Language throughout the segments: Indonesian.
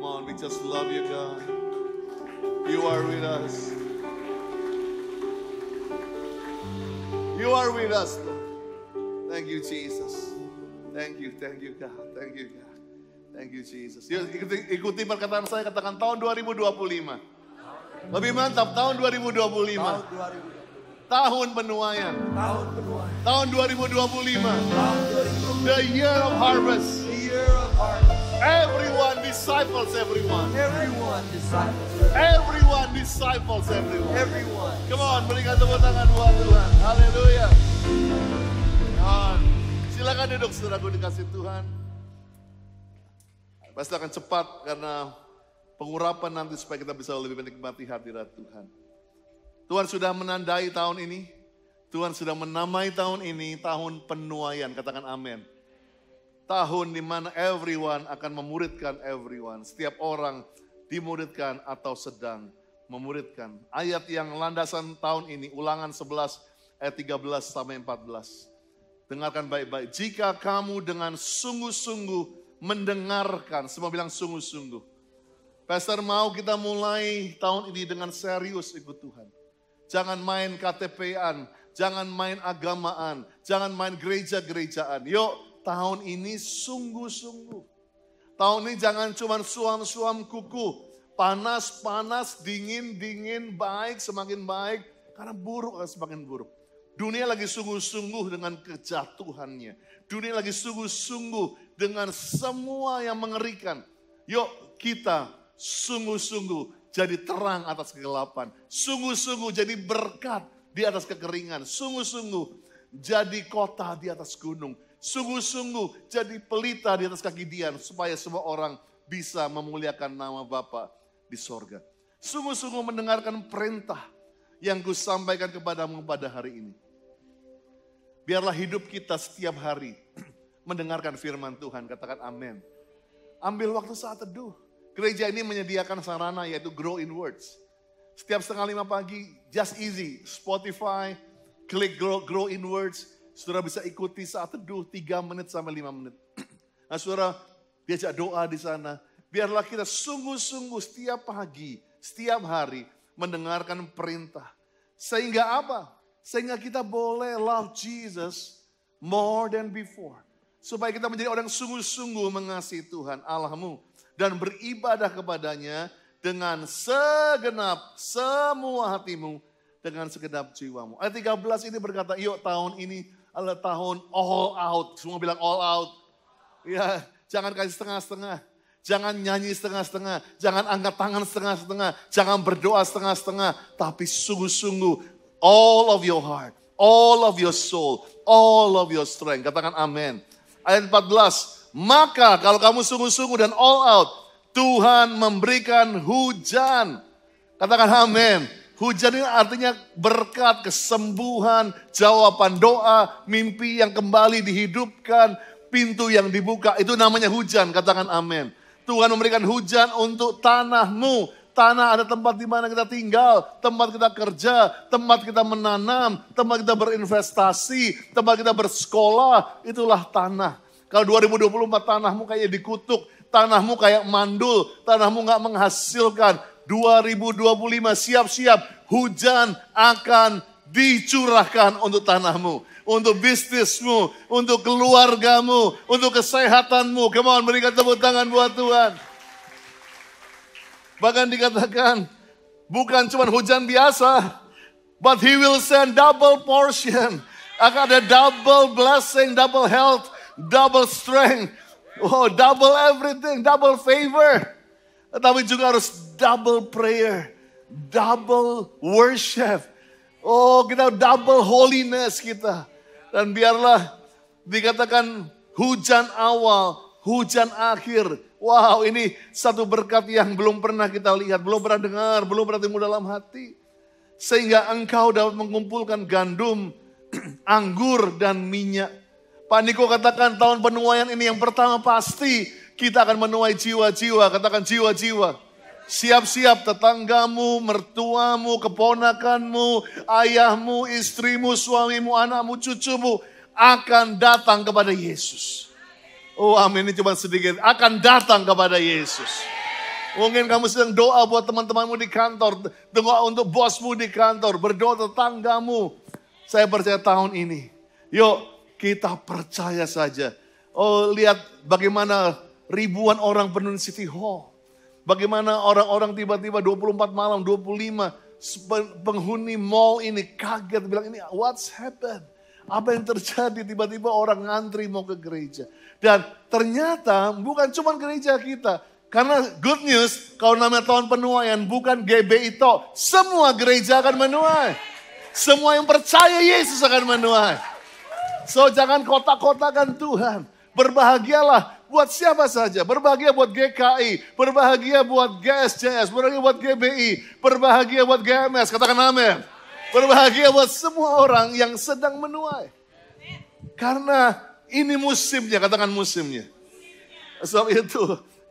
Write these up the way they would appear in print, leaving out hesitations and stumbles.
on, we just love you, God. You are with us. You are with us, Lord. Thank you, Jesus. Thank you, God. Thank you, God. Thank you, Jesus. Yuk, ikuti perkataan saya, katakan tahun 2025. Lebih mantap, tahun 2025. Tahun penuaian. Tahun 2025. The year of harvest. Everyone disciples everyone. Everyone disciples everyone. Come on, berikan tepuk tangan buat Tuhan. Haleluya. Silakan duduk, saudaraku dikasih Tuhan. Pasti akan cepat karena pengurapan nanti supaya kita bisa lebih menikmati hadirat Tuhan. Tuhan sudah menandai tahun ini. Tuhan sudah menamai tahun ini tahun penuaian. Katakan amin. Tahun di mana everyone akan memuridkan everyone. Setiap orang dimuridkan atau sedang memuridkan. Ayat yang landasan tahun ini, Ulangan 11 ayat 13 sampai 14. Dengarkan baik-baik. Jika kamu dengan sungguh-sungguh mendengarkan, semua bilang sungguh-sungguh. Pastor mau kita mulai tahun ini dengan serius ikut Tuhan. Jangan main KTP-an, jangan main agamaan, jangan main gereja-gerejaan. Yuk, tahun ini sungguh-sungguh. Tahun ini jangan cuma suam-suam kuku. Panas-panas, dingin-dingin, baik, semakin baik. Karena buruk akan semakin buruk. Dunia lagi sungguh-sungguh dengan kejatuhannya. Dunia lagi sungguh-sungguh dengan semua yang mengerikan. Yuk kita sungguh-sungguh jadi terang atas kegelapan. Sungguh-sungguh jadi berkat di atas kekeringan. Sungguh-sungguh jadi kota di atas gunung. Sungguh-sungguh jadi pelita di atas kaki Dian. Supaya semua orang bisa memuliakan nama Bapa di sorga. Sungguh-sungguh mendengarkan perintah yang kusampaikan kepadamu pada hari ini. Biarlah hidup kita setiap hari mendengarkan firman Tuhan. Katakan amin. Ambil waktu saat teduh. Gereja ini menyediakan sarana yaitu Grow in Words. Setiap 4:30 pagi, just easy. Spotify, klik Grow in Words. Saudara bisa ikuti saat teduh 3 menit sampai 5 menit. Nah saudara diajak doa di sana. Biarlah kita sungguh-sungguh setiap pagi, setiap hari mendengarkan perintah. Sehingga apa? Sehingga kita boleh love Jesus more than before. Supaya kita menjadi orang sungguh-sungguh mengasihi Tuhan Allahmu. Dan beribadah kepadanya dengan segenap semua hatimu. Dengan segenap jiwamu. Ayat 13 ini berkata, yuk tahun ini adalah tahun all out. Semua bilang all out. Ya, jangan kasih setengah-setengah. Jangan nyanyi setengah-setengah. Jangan angkat tangan setengah-setengah. Jangan berdoa setengah-setengah. Tapi sungguh-sungguh. All of your heart. All of your soul. All of your strength. Katakan amin. Ayat 14. Maka kalau kamu sungguh-sungguh dan all out. Tuhan memberikan hujan. Katakan amin. Hujan ini artinya berkat, kesembuhan, jawaban doa, mimpi yang kembali dihidupkan, pintu yang dibuka. Itu namanya hujan. Katakan amin. Tuhan memberikan hujan untuk tanahmu. Tanah ada tempat di mana kita tinggal, tempat kita kerja, tempat kita menanam, tempat kita berinvestasi, tempat kita bersekolah. Itulah tanah. Kalau 2024 tanahmu kayak dikutuk, tanahmu kayak mandul, tanahmu gak menghasilkan. 2025 siap-siap hujan akan dicurahkan untuk tanahmu. Untuk bisnismu, untuk keluargamu, untuk kesehatanmu. Come on, berikan tepuk tangan buat Tuhan. Bahkan dikatakan, bukan cuma hujan biasa, but He will send double portion. Akan ada double blessing, double health, double strength, double everything, double favor. Tapi juga harus double prayer, double worship. Kita double holiness kita. Dan biarlah dikatakan hujan awal, hujan akhir. Wow, ini satu berkat yang belum pernah kita lihat, belum pernah dengar, belum pernah timbul dalam hati. Sehingga engkau dapat mengumpulkan gandum, anggur, dan minyak. Pak Niko katakan tahun penuaian ini yang pertama pasti kita akan menuai jiwa-jiwa. Katakan jiwa-jiwa. Siap-siap tetanggamu, mertuamu, keponakanmu, ayahmu, istrimu, suamimu, anakmu, cucumu akan datang kepada Yesus. Oh amin, ini cuma sedikit. Akan datang kepada Yesus. Mungkin kamu sedang doa buat teman-temanmu di kantor, doa untuk bosmu di kantor, berdoa tetanggamu. Saya percaya tahun ini, yuk kita percaya saja. Oh, lihat bagaimana ribuan orang penuh City Hall. Bagaimana orang-orang tiba-tiba 24 malam, 25 penghuni mall ini kaget bilang ini what's happened? Apa yang terjadi? Tiba-tiba orang ngantri mau ke gereja. Dan ternyata bukan cuma gereja kita. Karena good news, kalau namanya tahun penuaian bukan GBI itu. Semua gereja akan menuai. Semua yang percaya Yesus akan menuai. So jangan kotak-kotakan Tuhan. Berbahagialah buat siapa saja. Berbahagia buat GKI. Berbahagia buat GSJS. Berbahagia buat GBI. Berbahagia buat GMS. Katakan amin. Berbahagia buat semua orang yang sedang menuai. Karena ini musimnya. Katakan musimnya. Sebab itu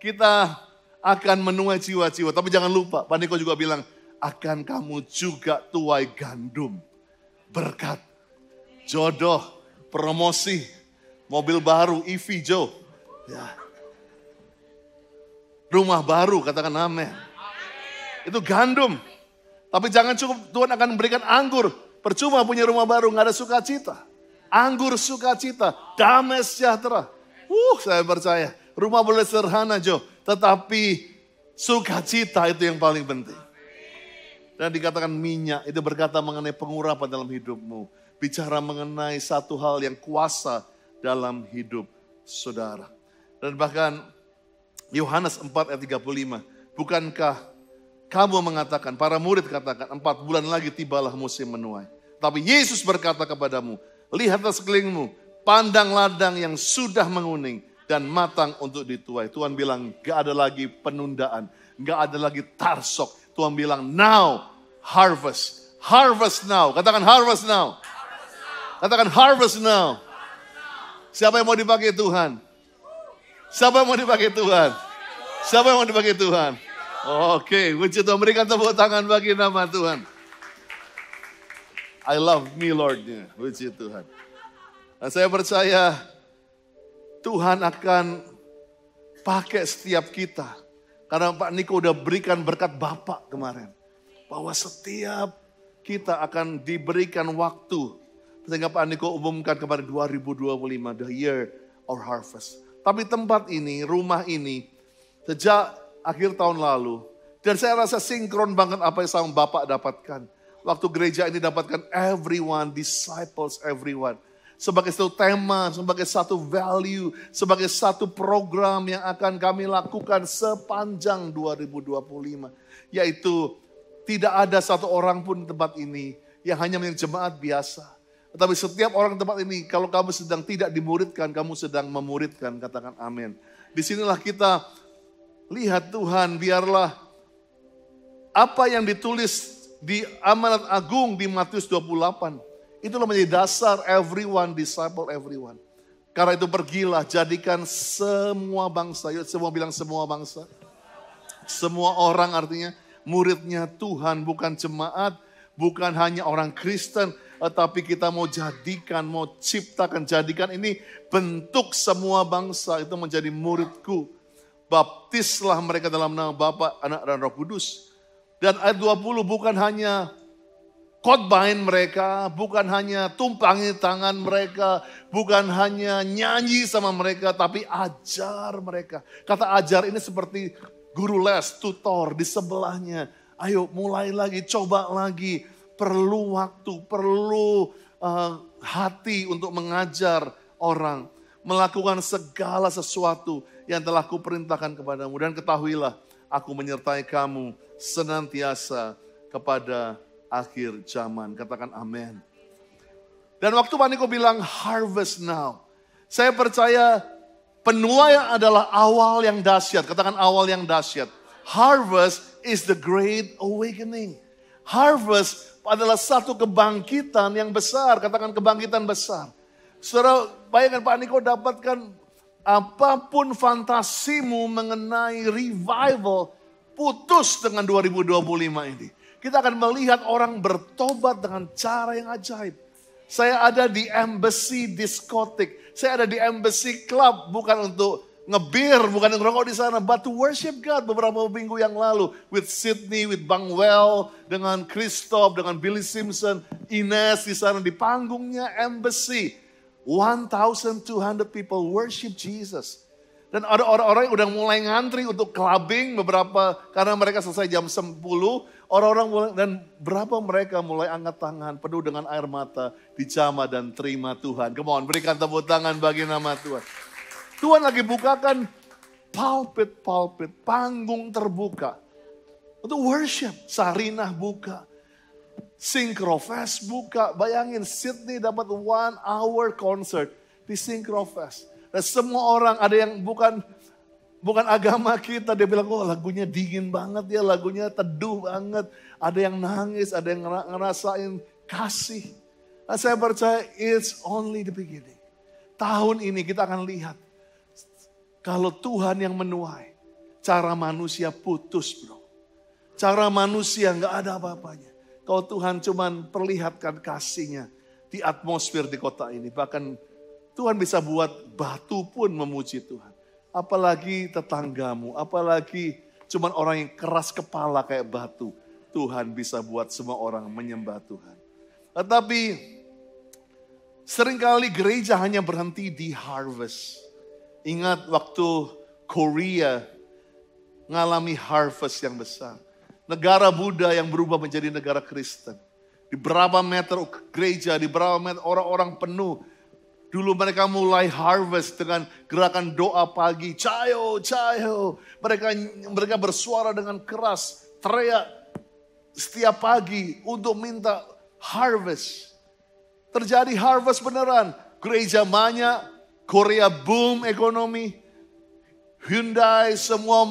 kita akan menuai jiwa-jiwa. Tapi jangan lupa, Pak Niko juga bilang, akan kamu juga tuai gandum. Berkat, jodoh, promosi, mobil baru, EV Joe. Ya. Rumah baru, katakan amin. Itu gandum. Tapi jangan cukup Tuhan akan memberikan anggur. Percuma punya rumah baru, gak ada sukacita. Anggur sukacita, damai sejahtera. Saya percaya. Rumah boleh sederhana, Jo. Tetapi sukacita itu yang paling penting. Dan dikatakan minyak, itu berkata mengenai pengurapan dalam hidupmu. Bicara mengenai satu hal yang kuasa dalam hidup saudara. Dan bahkan Yohanes 4 ayat 35. Bukankah kamu mengatakan, para murid katakan, 4 bulan lagi tibalah musim menuai. Tapi Yesus berkata kepadamu, lihatlah sekelilingmu, pandang ladang yang sudah menguning dan matang untuk dituai. Tuhan bilang gak ada lagi penundaan, gak ada lagi tarsok. Tuhan bilang now harvest, harvest now. Katakan harvest now. Katakan harvest now. Siapa yang mau dipakai Tuhan? Siapa yang mau dipakai Tuhan? Siapa yang mau dipakai Tuhan? Oke, puji Tuhan, berikan tepuk tangan bagi nama Tuhan. I love me Lord. Puji Tuhan. Dan saya percaya Tuhan akan pakai setiap kita. Karena Pak Niko udah berikan berkat Bapak kemarin. Bahwa setiap kita akan diberikan waktu. Sehingga Pak Niko umumkan kepada 2025, the year of harvest. Tapi tempat ini, rumah ini, sejak akhir tahun lalu. Dan saya rasa sinkron banget apa yang sama Bapak dapatkan. Waktu gereja ini dapatkan everyone, disciples everyone. Sebagai satu tema, sebagai satu value, sebagai satu program yang akan kami lakukan sepanjang 2025. Yaitu tidak ada satu orang pun di tempat ini yang hanya menjadi jemaat biasa. Tetapi setiap orang di tempat ini, kalau kamu sedang tidak dimuridkan, kamu sedang memuridkan, katakan amin. Disinilah kita lihat Tuhan, biarlah apa yang ditulis di amanat agung di Matius 28, itulah menjadi dasar everyone, disciple everyone. Karena itu pergilah, jadikan semua bangsa, yuk semua bilang semua bangsa. Semua orang artinya muridnya Tuhan, bukan jemaat, bukan hanya orang Kristen. Tetapi kita mau jadikan, mau ciptakan, jadikan ini bentuk semua bangsa itu menjadi muridku. Baptislah mereka dalam nama Bapa, Anak dan Roh Kudus. Dan ayat 20 bukan hanya khotbahin mereka, bukan hanya tumpangi tangan mereka, bukan hanya nyanyi sama mereka, tapi ajar mereka. Kata ajar ini seperti guru les, tutor di sebelahnya. Ayo mulai lagi, coba lagi. Perlu waktu, perlu hati untuk mengajar orang. Melakukan segala sesuatu yang telah kuperintahkan kepadamu. Dan ketahuilah, aku menyertai kamu senantiasa kepada akhir zaman. Katakan amin. Dan waktu Pak Niko bilang harvest now. Saya percaya penuaian adalah awal yang dahsyat. Katakan awal yang dahsyat. Harvest is the great awakening. Harvest adalah satu kebangkitan yang besar. Katakan kebangkitan besar. Saudara, bayangkan Pak Niko dapatkan apapun fantasimu mengenai revival, putus dengan 2025 ini. Kita akan melihat orang bertobat dengan cara yang ajaib. Saya ada di Embassy Diskotik. Saya ada di Embassy Club bukan untuk ngebir, bukan ngerokok di sana, but to worship God beberapa minggu yang lalu. With Sydney, with Bang Well, dengan Christoph, dengan Billy Simpson, Ines di sana di panggungnya Embassy. 1,200 people worship Jesus. Dan ada orang-orang yang udah mulai ngantri untuk clubbing beberapa, karena mereka selesai jam 10. Orang-orang mulai, dan berapa mereka mulai angkat tangan penuh dengan air mata, dijamah dan terima Tuhan. Come on, berikan tepuk tangan bagi nama Tuhan. Tuhan lagi bukakan pulpit, panggung terbuka. Untuk worship, Sarinah buka. Synchrofest buka. Bayangin Sydney dapat 1 hour concert di Synchrofest. Dan semua orang ada yang bukan agama kita. Dia bilang, oh lagunya dingin banget ya, lagunya teduh banget. Ada yang nangis, ada yang ngerasain kasih. Nah, saya percaya it's only the beginning. Tahun ini kita akan lihat. Kalau Tuhan yang menuai, cara manusia putus bro. Cara manusia gak ada apa-apanya. Kalau Tuhan cuman perlihatkan kasih-Nya di atmosfer di kota ini. Bahkan Tuhan bisa buat batu pun memuji Tuhan. Apalagi tetanggamu, apalagi cuman orang yang keras kepala kayak batu. Tuhan bisa buat semua orang menyembah Tuhan. Tetapi seringkali gereja hanya berhenti di harvest. Ingat waktu Korea ngalami harvest yang besar. Negara Buddha yang berubah menjadi negara Kristen. Di berapa meter gereja, di berapa meter orang-orang penuh. Dulu mereka mulai harvest dengan gerakan doa pagi. Cayo, cayo. Mereka bersuara dengan keras. Teriak setiap pagi untuk minta harvest. Terjadi harvest beneran. Gereja banyak. Korea boom ekonomi, Hyundai, semua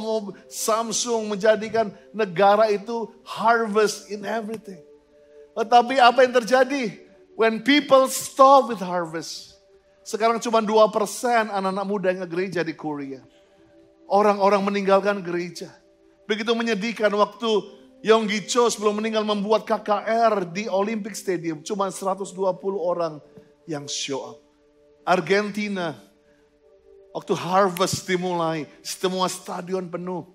Samsung menjadikan negara itu harvest in everything. Tetapi apa yang terjadi? When people stop with harvest. Sekarang cuma 2% anak-anak muda yang ke gereja di Korea. Orang-orang meninggalkan gereja. Begitu menyedihkan waktu Yonggi Cho sebelum meninggal membuat KKR di Olympic Stadium. Cuma 120 orang yang show up. Argentina, waktu harvest dimulai, semua stadion penuh.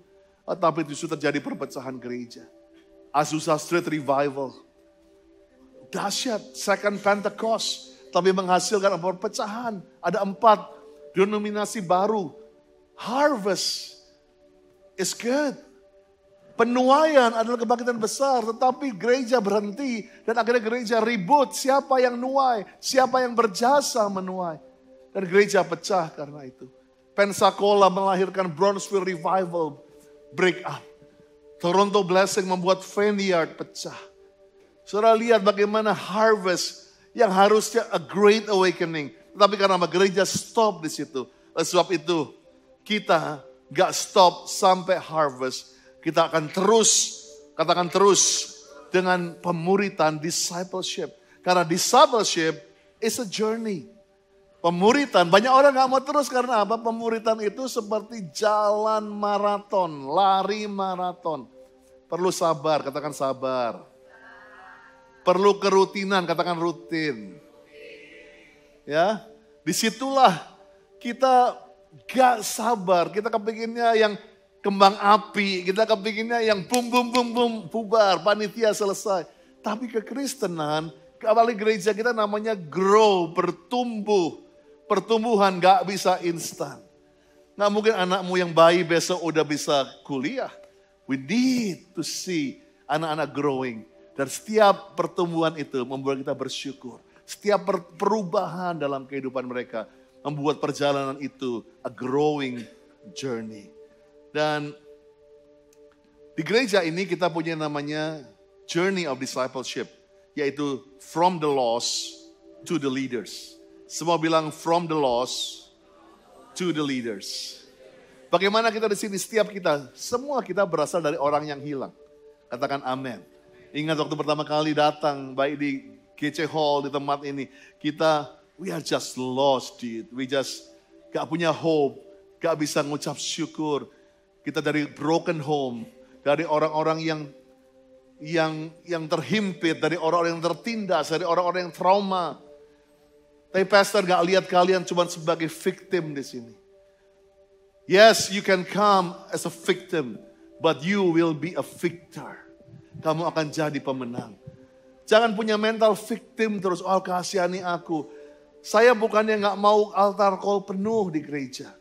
Tapi justru terjadi perpecahan gereja. Azusa Street Revival. Dahsyat, Second Pentecost. Tapi menghasilkan perpecahan. Ada 4 denominasi baru. Harvest is good. Penuaian adalah kebangkitan besar, tetapi gereja berhenti dan akhirnya gereja ribut. Siapa yang nuai? Siapa yang berjasa menuai? Dan gereja pecah karena itu. Pensacola melahirkan Bronzeville Revival, break up. Toronto Blessing membuat Vineyard pecah. Saudara lihat bagaimana harvest yang harusnya a great awakening. Tetapi karena gereja stop di situ. Sebab itu kita gak stop sampai harvest. Kita akan terus, katakan terus, dengan pemuritan, discipleship. Karena discipleship is a journey. Pemuritan, banyak orang gak mau terus karena apa? Pemuritan itu seperti jalan maraton, lari maraton. Perlu sabar, katakan sabar. Perlu kerutinan, katakan rutin. Ya, disitulah kita gak sabar, kita kepinginnya yang kembang api, kita kepinginnya yang bum bum bum bum bubar, panitia selesai. Tapi kekristenan, apalagi gereja kita namanya grow, bertumbuh. Pertumbuhan gak bisa instan. Gak mungkin anakmu yang bayi besok udah bisa kuliah. We need to see anak-anak growing. Dan setiap pertumbuhan itu membuat kita bersyukur. Setiap perubahan dalam kehidupan mereka membuat perjalanan itu a growing journey. Dan di gereja ini kita punya namanya Journey of Discipleship. Yaitu from the lost to the leaders. Semua bilang from the lost to the leaders. Bagaimana kita di sini setiap kita, semua kita berasal dari orang yang hilang. Katakan amin. Ingat waktu pertama kali datang, baik di GC Hall, di tempat ini. Kita, we are just lost, dude. We just gak punya hope, gak bisa ngucap syukur. Kita dari broken home, dari orang-orang yang terhimpit, dari orang-orang yang tertindas, dari orang-orang yang trauma. Tapi pastor gak lihat kalian cuma sebagai victim di sini. Yes, you can come as a victim, but you will be a victor. Kamu akan jadi pemenang. Jangan punya mental victim terus, oh kasihani aku. Saya bukannya gak mau altar call penuh di gereja.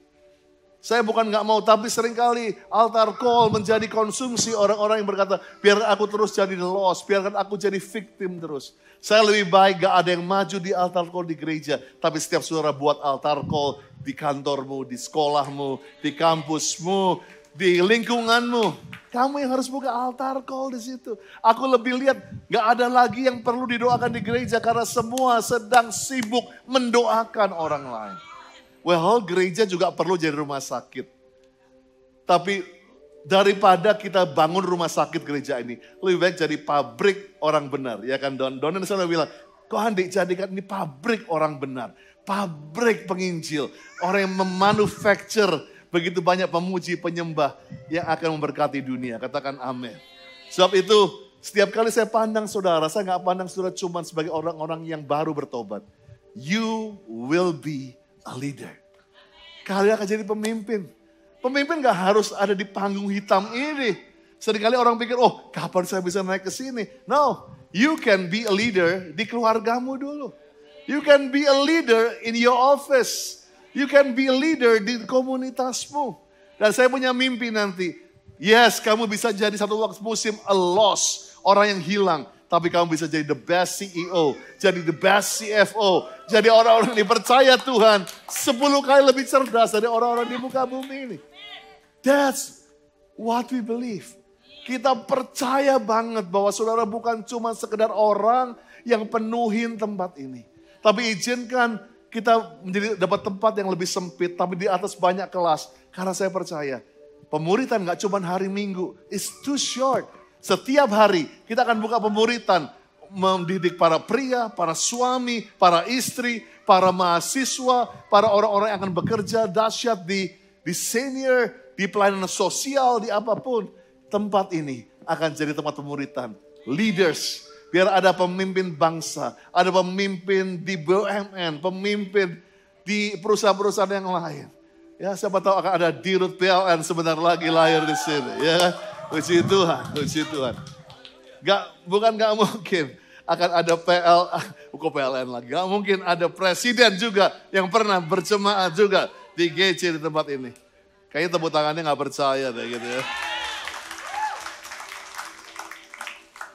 Saya bukan gak mau, tapi seringkali altar call menjadi konsumsi orang-orang yang berkata, biar aku terus jadi the lost, biarkan aku jadi victim terus. Saya lebih baik gak ada yang maju di altar call di gereja, tapi setiap saudara buat altar call di kantormu, di sekolahmu, di kampusmu, di lingkunganmu. Kamu yang harus buka altar call di situ. Aku lebih lihat gak ada lagi yang perlu didoakan di gereja karena semua sedang sibuk mendoakan orang lain. Well, gereja juga perlu jadi rumah sakit. Tapi daripada kita bangun rumah sakit gereja ini, lebih baik jadi pabrik orang benar. Ya kan Don selalu bilang, kok Andi jadikan ini pabrik orang benar. Pabrik penginjil. Orang yang memanufacture begitu banyak pemuji penyembah yang akan memberkati dunia. Katakan amin. Sebab itu setiap kali saya pandang saudara, saya gak pandang saudara cuma sebagai orang-orang yang baru bertobat. You will be a leader. Kalian akan jadi pemimpin. Pemimpin gak harus ada di panggung hitam ini. Seringkali orang pikir, oh kapan saya bisa naik ke sini? No, you can be a leader di keluargamu dulu. You can be a leader in your office. You can be a leader di komunitasmu. Dan saya punya mimpi nanti. Yes, kamu bisa jadi satu waktu musim a loss. Orang yang hilang. Tapi kamu bisa jadi the best CEO, jadi the best CFO, jadi orang-orang yang dipercaya Tuhan 10 kali lebih cerdas dari orang-orang di muka bumi ini. That's what we believe. Kita percaya banget bahwa saudara bukan cuma sekedar orang yang penuhin tempat ini. Tapi izinkan kita menjadi dapat tempat yang lebih sempit, tapi di atas banyak kelas. Karena saya percaya, pemuritan gak cuma hari Minggu, it's too short. Setiap hari kita akan buka pemuritan, mendidik para pria, para suami, para istri, para mahasiswa, para orang-orang yang akan bekerja dahsyat di senior, di pelayanan sosial, di apapun. Tempat ini akan jadi tempat pemuritan. Leaders, biar ada pemimpin bangsa, ada pemimpin di BUMN, pemimpin di perusahaan-perusahaan yang lain. Ya, siapa tahu akan ada Dirut PLN sebentar lagi lahir di sini, ya kan? Puji Tuhan, puji Tuhan. Bukan gak mungkin akan ada PLN lagi. Gak mungkin ada presiden juga yang pernah berjemaat juga di GC di tempat ini. Kayaknya tepuk tangannya gak percaya deh gitu ya.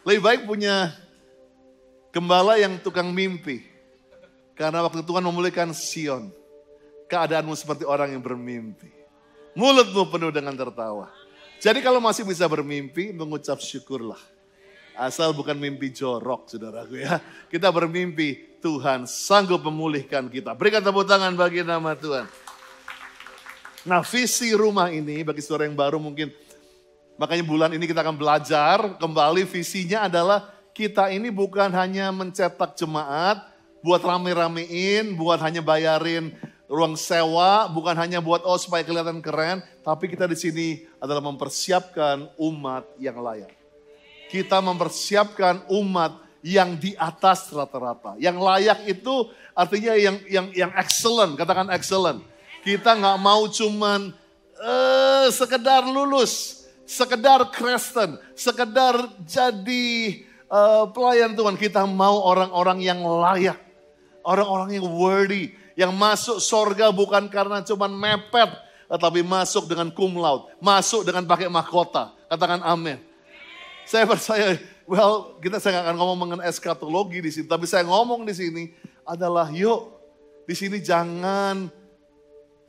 Lebih baik punya gembala yang tukang mimpi. Karena waktu Tuhan memulihkan Sion, keadaanmu seperti orang yang bermimpi. Mulutmu penuh dengan tertawa. Jadi kalau masih bisa bermimpi, mengucap syukurlah. Asal bukan mimpi jorok, saudaraku ya. Kita bermimpi, Tuhan sanggup memulihkan kita. Berikan tepuk tangan bagi nama Tuhan. Nah, visi rumah ini, bagi saudara yang baru mungkin, makanya bulan ini kita akan belajar kembali. Visinya adalah kita ini bukan hanya mencetak jemaat, buat rame-ramein, buat hanya bayarin ruang sewa, bukan hanya buat supaya kelihatan keren, tapi kita di sini adalah mempersiapkan umat yang layak. Kita mempersiapkan umat yang di atas rata-rata. Yang layak itu artinya yang excellent, katakan excellent. Kita nggak mau cuman sekedar lulus, sekedar Kristen, sekedar jadi pelayan Tuhan. Kita mau orang-orang yang layak, orang-orang yang worthy. Yang masuk sorga bukan karena cuman mepet, tetapi masuk dengan cum laude, masuk dengan pakai mahkota. Katakan amin. Saya percaya, saya nggak akan ngomong mengenai eskatologi di sini, tapi saya ngomong di sini adalah yuk, di sini jangan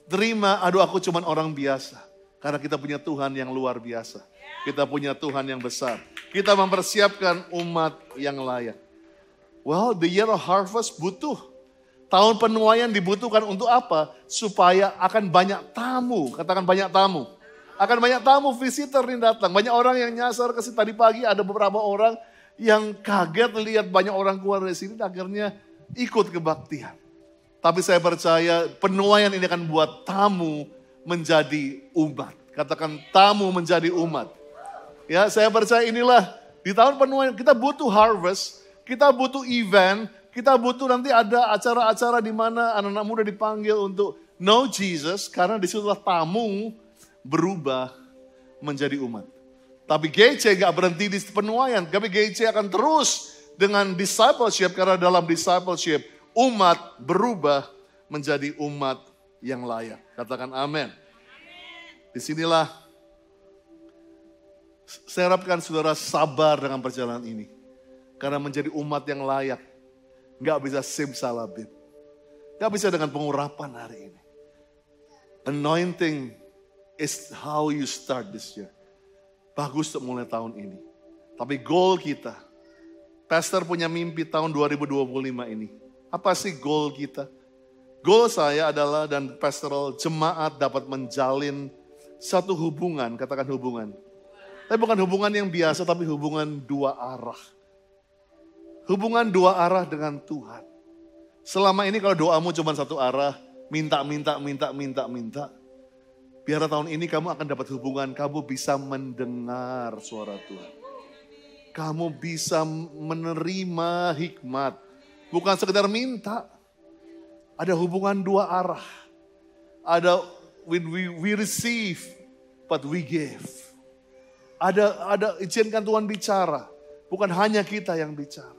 terima, aduh aku cuman orang biasa. Karena kita punya Tuhan yang luar biasa. Kita punya Tuhan yang besar. Kita mempersiapkan umat yang layak. Well, the year of harvest butuh. Tahun penuaian dibutuhkan untuk apa? Supaya akan banyak tamu. Katakan banyak tamu. Akan banyak tamu visitor yang datang. Banyak orang yang nyasar ke sini. Tadi pagi ada beberapa orang yang kaget lihat banyak orang keluar dari sini. Akhirnya ikut kebaktian. Tapi saya percaya penuaian ini akan buat tamu menjadi umat. Katakan tamu menjadi umat. Ya, saya percaya inilah di tahun penuaian kita butuh harvest. Kita butuh event. Kita butuh nanti ada acara-acara di mana anak-anak muda dipanggil untuk know Jesus karena disitulah tamu berubah menjadi umat. Tapi GC gak berhenti di penuaian, tapi GC akan terus dengan discipleship karena dalam discipleship umat berubah menjadi umat yang layak. Katakan amin. Disinilah saya harapkan saudara sabar dengan perjalanan ini. Karena menjadi umat yang layak. Gak bisa simsalabim. Gak bisa dengan pengurapan hari ini. Anointing is how you start this year. Bagus untuk mulai tahun ini. Tapi goal kita, pastor punya mimpi tahun 2025 ini. Apa sih goal kita? Goal saya adalah dan pastoral jemaat dapat menjalin satu hubungan, katakan hubungan. Tapi bukan hubungan yang biasa, tapi hubungan dua arah. Hubungan dua arah dengan Tuhan. Selama ini kalau doamu cuma satu arah, minta. Biar tahun ini kamu akan dapat hubungan, kamu bisa mendengar suara Tuhan. Kamu bisa menerima hikmat. Bukan sekedar minta. Ada hubungan dua arah. Ada when we receive, but we give. Ada izinkan Tuhan bicara. Bukan hanya kita yang bicara.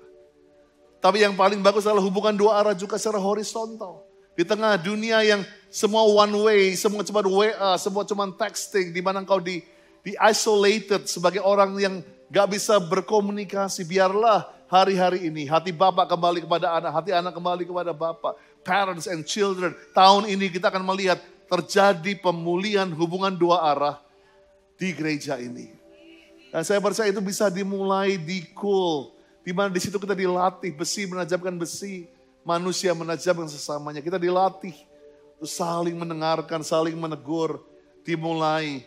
Tapi yang paling bagus adalah hubungan dua arah juga secara horizontal. Di tengah dunia yang semua one way, semua cuma WA, semua cuma texting, di mana engkau di isolated sebagai orang yang gak bisa berkomunikasi. Biarlah hari-hari ini hati Bapak kembali kepada anak, hati anak kembali kepada Bapak. Parents and children, tahun ini kita akan melihat terjadi pemulihan hubungan dua arah di gereja ini. Dan saya percaya itu bisa dimulai di Cool, di mana di situ kita dilatih besi menajamkan besi. Manusia menajamkan sesamanya. Kita dilatih untuk saling mendengarkan, saling menegur. Dimulai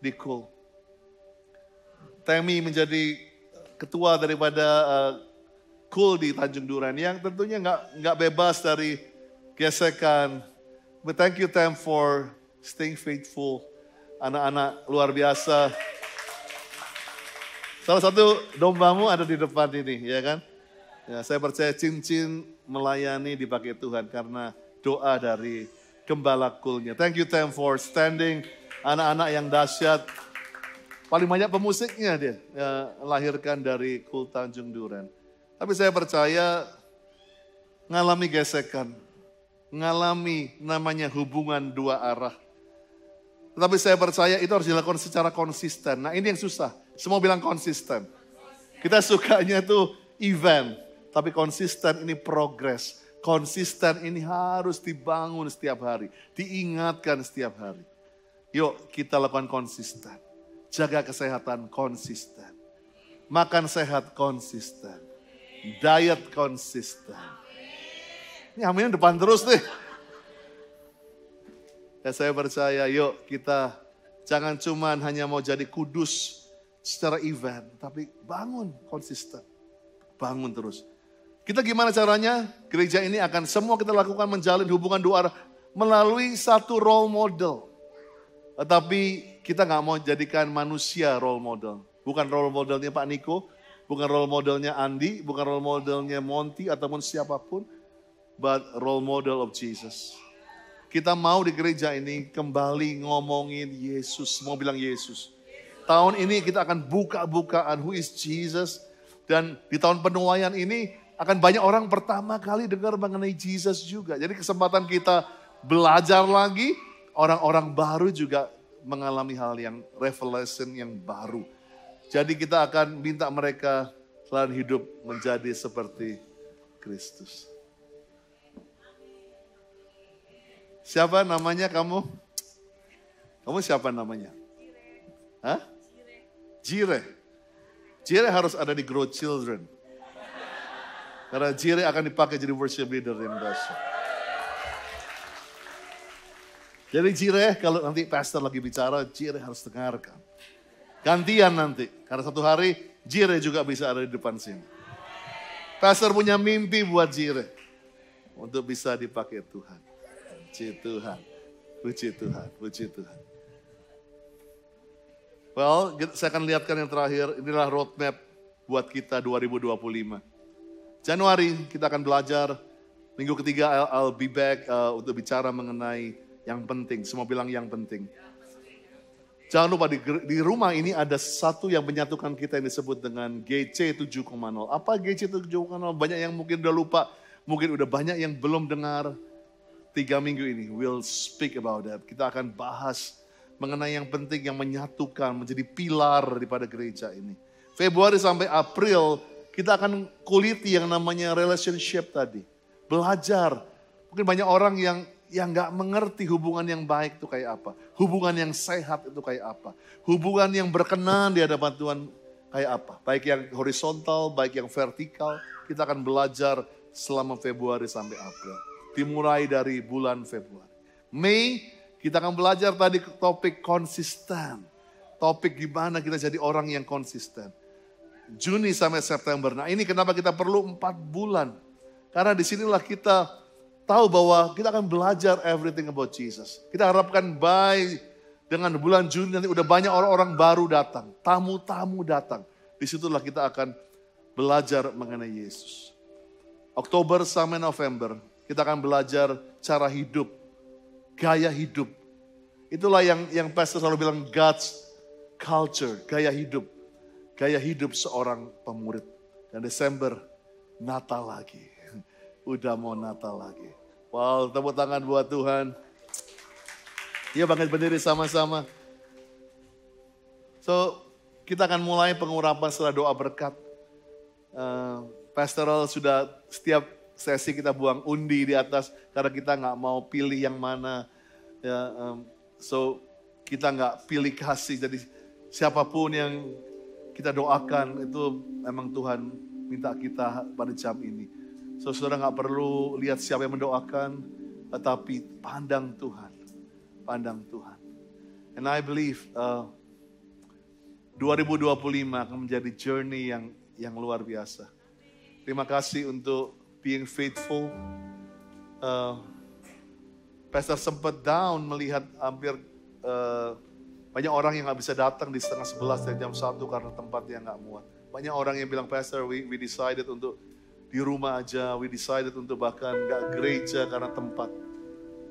di Cool. Temi menjadi ketua daripada Cool di Tanjung Duren. Yang tentunya nggak bebas dari gesekan. But thank you Tem for staying faithful. Anak-anak luar biasa. Salah satu dombamu ada di depan ini, ya kan? Ya, saya percaya cincin melayani dipakai Tuhan karena doa dari gembala Cool-nya. Thank you Tem for standing. Anak-anak yang dahsyat. Paling banyak pemusiknya dia lahirkan dari Cool Tanjung Duren. Tapi saya percaya ngalami gesekan. Ngalami namanya hubungan dua arah. Tetapi saya percaya itu harus dilakukan secara konsisten. Nah ini yang susah. Semua bilang konsisten. Kita sukanya tuh event. Tapi konsisten ini progres. Konsisten ini harus dibangun setiap hari. Diingatkan setiap hari. Yuk kita lakukan konsisten. Jaga kesehatan konsisten. Makan sehat konsisten. Diet konsisten. Ini amin depan terus nih. Ya saya percaya yuk kita jangan cuman hanya mau jadi kudus secara event. Tapi bangun konsisten. Bangun terus. Kita gimana caranya? Gereja ini akan semua kita lakukan menjalin hubungan dua arah melalui satu role model. Tetapi kita gak mau jadikan manusia role model. Bukan role modelnya Pak Niko, bukan role modelnya Andi, bukan role modelnya Monty ataupun siapapun. But role model of Jesus. Kita mau di gereja ini kembali ngomongin Yesus. Mau bilang Yesus. Tahun ini kita akan buka-bukaan who is Jesus. Dan di tahun penuaian ini akan banyak orang pertama kali dengar mengenai Jesus juga. Jadi kesempatan kita belajar lagi, orang-orang baru juga mengalami hal yang revelation yang baru. Jadi kita akan minta mereka selalu hidup menjadi seperti Kristus. Siapa namanya kamu? Kamu siapa namanya? Hah? Jire. Jire harus ada di Grow Children. Karena Jire akan dipakai jadi worship leader yang dahsyat. Jadi Jire kalau nanti pastor lagi bicara, Jire harus dengarkan. Gantian nanti. Karena satu hari Jire juga bisa ada di depan sini. Pastor punya mimpi buat Jire. Untuk bisa dipakai Tuhan. Puji Tuhan. Puji Tuhan. Puji Tuhan. Well, saya akan lihatkan yang terakhir. Inilah roadmap buat kita 2025. Januari kita akan belajar. Minggu ketiga I'll be back untuk bicara mengenai Yang penting, semua bilang yang penting. Jangan lupa di rumah ini ada satu yang menyatukan kita yang disebut dengan GC 7.0. Apa GC 7.0? Banyak yang mungkin udah lupa, mungkin udah banyak yang belum dengar. 3 minggu ini, we'll speak about that. Kita akan bahas mengenai yang penting yang menyatukan, menjadi pilar daripada gereja ini. Februari sampai April, kita akan kuliti yang namanya relationship tadi. Belajar. Mungkin banyak orang yang nggak mengerti hubungan yang baik itu kayak apa. Hubungan yang sehat itu kayak apa. Hubungan yang berkenan di hadapan Tuhan kayak apa. Baik yang horizontal, baik yang vertikal. Kita akan belajar selama Februari sampai April. Dimulai dari bulan Februari. Mei, kita akan belajar tadi topik konsisten. Topik gimana kita jadi orang yang konsisten. Juni sampai September. Nah ini kenapa kita perlu 4 bulan. Karena disinilah kita tahu bahwa kita akan belajar everything about Jesus. Kita harapkan dengan bulan Juni nanti udah banyak orang-orang baru datang. Tamu-tamu datang. Disitulah kita akan belajar mengenai Yesus. Oktober sampai November kita akan belajar cara hidup. Gaya hidup. Itulah yang pastor selalu bilang God's culture. Gaya hidup. Gaya hidup seorang pemurid. Dan Desember Natal lagi. Udah mau Natal lagi. Wow, tepuk tangan buat Tuhan. Ya bangkit berdiri sama-sama. So, kita akan mulai pengurapan setelah doa berkat. Pastoral sudah setiap sesi kita buang undi di atas. Karena kita nggak mau pilih yang mana. Ya, so, kita nggak pilih kasih. Jadi siapapun yang kita doakan itu memang Tuhan minta kita pada jam ini. So, saudara nggak perlu lihat siapa yang mendoakan, tetapi pandang Tuhan. Pandang Tuhan. And I believe 2025 akan menjadi journey yang luar biasa. Terima kasih untuk being faithful. Pastor sempat down melihat hampir banyak orang yang nggak bisa datang di 10:30 dari jam 1 karena tempatnya nggak muat. Banyak orang yang bilang, Pastor, we decided untuk di rumah aja, we decided untuk bahkan gak gereja karena tempat.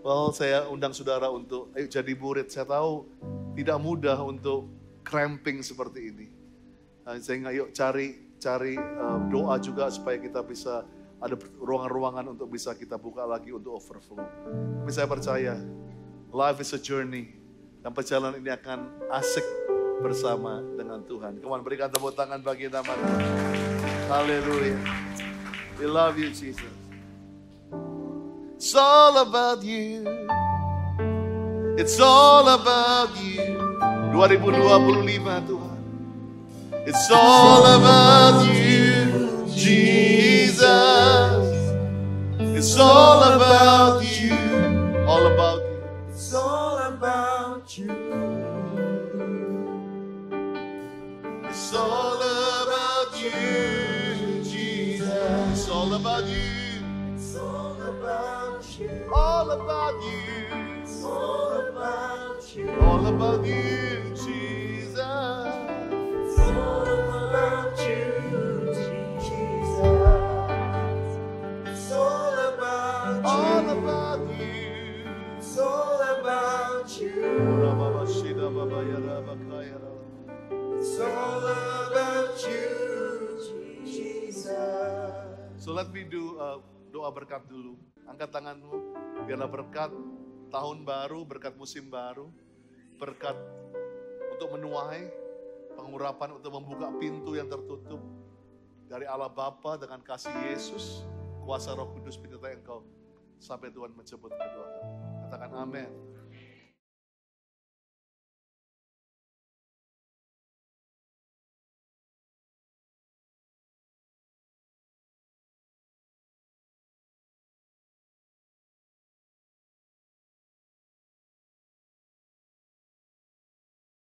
Well, saya undang saudara untuk ayo jadi murid. Saya tahu tidak mudah untuk cramping seperti ini. Saya ayo cari doa juga supaya kita bisa ada ruangan-ruangan untuk bisa kita buka lagi untuk overflow. Tapi saya percaya, life is a journey. Dan perjalanan ini akan asik bersama dengan Tuhan. Come on, berikan tepuk tangan bagi nama Tuhan. Haleluya. We love you, Jesus. It's all about you. It's all about you. 2025 Tuhan. It's all about you, Jesus. It's all about you. All about you. It's all about you. It's all about you. It's all about you. It's all about you. All about you. It's all about you. All about you, Jesus. It's all about you, Jesus. It's all about you. All about you. It's all about you. It's all about you, Jesus. So let me do doa berkat dulu. Angkat tanganmu, biarlah berkat tahun baru, berkat musim baru, berkat untuk menuai, pengurapan untuk membuka pintu yang tertutup dari Allah Bapa dengan kasih Yesus, kuasa Roh Kudus menyertai engkau sampai Tuhan menjemput kedua kali. Katakan amin.